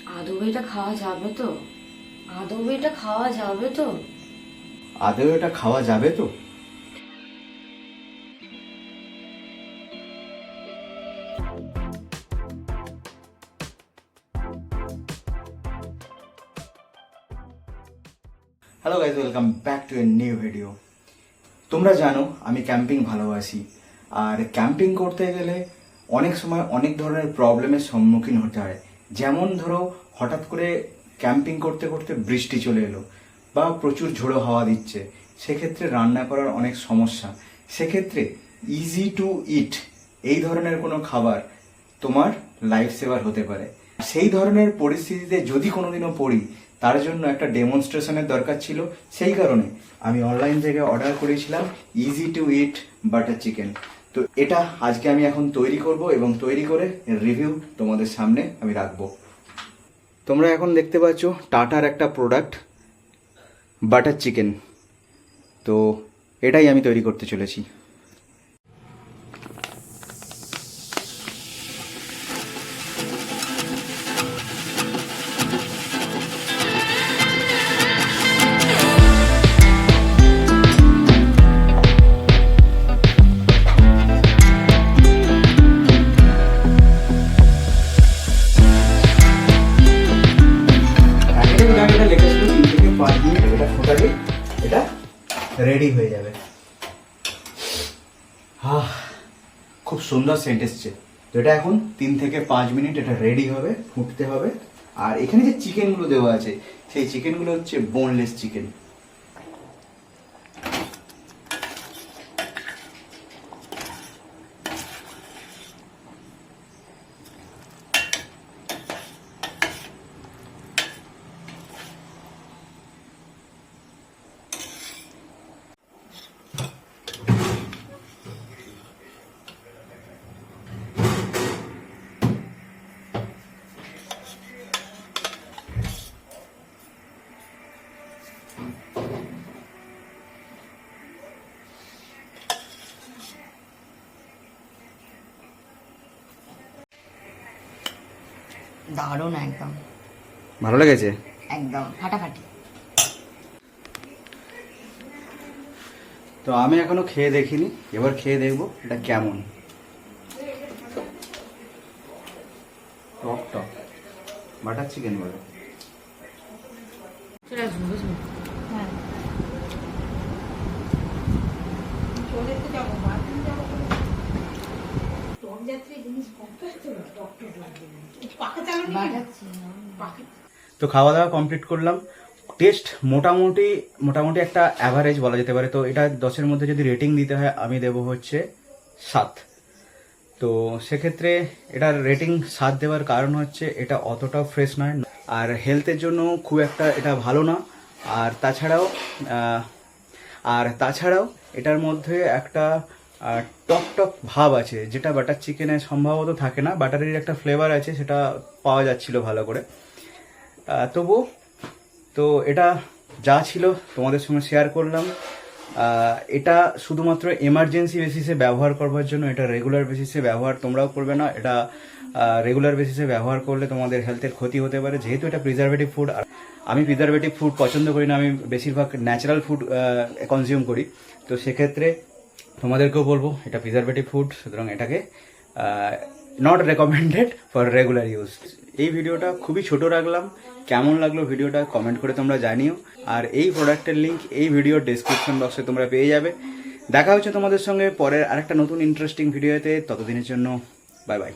আদৌ এটা খাওয়া যাবে তো? আদৌ এটা খাওয়া যাবে তো? আদৌ এটা খাওয়া যাবে তো? Hello guys, welcome back to a new video. তোমরা জানো আমি ক্যাম্পিং ভালোবাসি, আর ক্যাম্পিং করতে গেলে অনেক সময় অনেক ধরনের প্রবলেমের সম্মুখীন হতে হয়। যেমন ধরো, হঠাৎ করে ক্যাম্পিং করতে করতে বৃষ্টি চলে এলো বা প্রচুর ঝোড়ো হাওয়া দিচ্ছে, সেক্ষেত্রে রান্না করার অনেক সমস্যা। সেক্ষেত্রে ইজি টু ইট এই ধরনের কোনো খাবার তোমার লাইফ সেভার হতে পারে। সেই ধরনের পরিস্থিতিতে যদি কোনোদিনও পড়ি, তার জন্য একটা ডেমনস্ট্রেশনের দরকার ছিল। সেই কারণে আমি অনলাইন থেকে অর্ডার করেছিলাম easy to it butter chicken. তো এটা আজকে আমি এখন তৈরি করব এবং তৈরি করে রিভিউ তোমাদের সামনে আমি রাখবো। তোমরা এখন দেখতে পাচ্ছ টাটার একটা প্রোডাক্ট বাটার চিকেন। তো এটাই আমি তৈরি করতে চলেছি। এটা রেডি হয়ে যাবে। খুব সুন্দর সেন্ট এসছে। তো এটা এখন 3 থেকে 5 মিনিট এটা রেডি হবে, ফুটতে হবে। আর এখানে যে চিকেনগুলো দেওয়া আছে, সেই চিকেনগুলো হচ্ছে বোনলেস চিকেন। দারুণ, একদম ভালো লেগেছে, একদম ফাটাফাটি। তো আমি এখনো খেয়ে দেখিনি, এবার খেয়ে দেখবো এটা কেমন। টক টক বাটার চিকেন বলে। হ্যাঁ, তো খাওয়া দাওয়া কমপ্লিট করলাম। টেস্ট মোটামুটি একটা অ্যাভারেজ বলা যেতে পারে। তো এটা 10-এর মধ্যে যদি রেটিং দিতে হয়, আমি দেবো হচ্ছে 7। তো সেক্ষেত্রে এটার রেটিং 7 দেওয়ার কারণ হচ্ছে এটা অতটাও ফ্রেশ নয়, আর হেলথের জন্য খুব একটা এটা ভালো না। আর তাছাড়াও এটার মধ্যে একটা টক টক ভাব আছে, যেটা বাটার চিকেনে সম্ভবত থাকে না। বাটারের একটা ফ্লেভার আছে, সেটা পাওয়া যাচ্ছিল ভালো করে। তবু তো এটা যা ছিল তোমাদের সঙ্গে শেয়ার করলাম। এটা শুধুমাত্র এমার্জেন্সি বেসিসে ব্যবহার করবার জন্য, এটা রেগুলার বেসিসে ব্যবহার তোমরাও করবে না। এটা রেগুলার বেসিসে ব্যবহার করলে তোমাদের হেলথের ক্ষতি হতে পারে, যেহেতু এটা প্রিজারভেটিভ ফুড। আর আমি প্রিজারভেটিভ ফুড পছন্দ করি না, আমি বেশিরভাগ ন্যাচারাল ফুড কনজিউম করি। তো সেক্ষেত্রে তোমাদেরকেও বলবো এটা প্রিজারভেটিভ ফুড, সুতরাং এটাকে not recommended for regular use. এই ভিডিওটা খুবই ছোট রাখলাম। কেমন লাগলো ভিডিওটা কমেন্ট করে তোমরা জানিও। আর এই প্রোডাক্টের লিঙ্ক এই ভিডিওর ডেসক্রিপশন বক্সে তোমরা পেয়ে যাবে। দেখা হচ্ছে তোমাদের সঙ্গে পরের আরেকটা নতুন ইন্টারেস্টিং ভিডিওতে। ততদিনের জন্য বাই বাই।